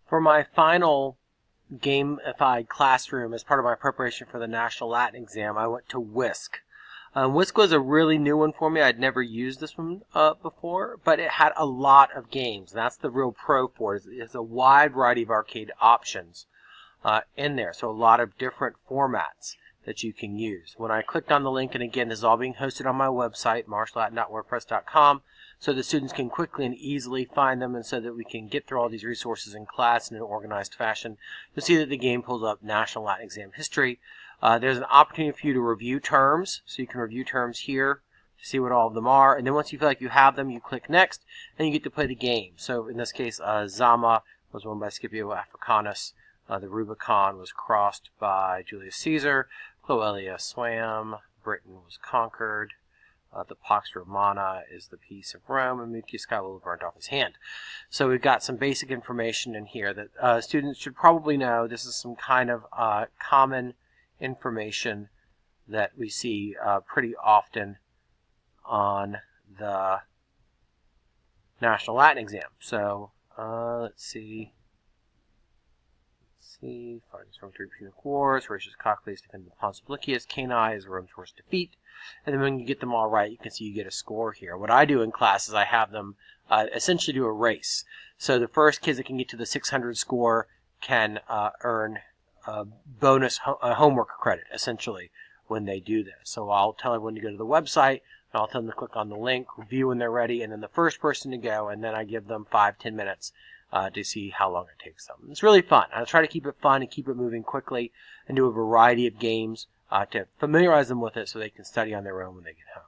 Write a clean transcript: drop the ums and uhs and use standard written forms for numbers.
For my final gamified classroom as part of my preparation for the National Latin exam, I went to Whisk. Whisk was a really new one for me. I'd never used this one before, but it had a lot of games. And that's the real pro for it. It's a wide variety of arcade options in there, so a lot of different formats that you can use. When I clicked on the link, and again, this is all being hosted on my website, marshalllatin.wordpress.com, so the students can quickly and easily find them, and so that we can get through all these resources in class in an organized fashion. You'll see that the game pulls up National Latin Exam History. There's an opportunity for you to review terms, so you can review terms here to see what all of them are, and then once you feel like you have them, you click Next, and you get to play the game. So in this case, Zama was won by Scipio Africanus. The Rubicon was crossed by Julius Caesar. Cloelia swam. Britain was conquered. The Pax Romana is the peace of Rome, and Mucius Scævola burned off his hand. So we've got some basic information in here that students should probably know. This is some kind of common information that we see pretty often on the National Latin exam. So let's see. Fightings from 3 Punic Wars, Horatius Cocles defended Pons Sublicius, Cannae is Rome's worst defeat. And then when you get them all right, you can see you get a score here. What I do in class is I have them essentially do a race. So the first kids that can get to the 600 score can earn bonus homework credit, essentially, when they do this. So I'll tell everyone to go to the website, and I'll tell them to click on the link, review when they're ready, and then the first person to go, and then I give them 5-10 minutes to see how long it takes them. It's really fun. I try to keep it fun and keep it moving quickly and do a variety of games to familiarize them with it so they can study on their own when they get home.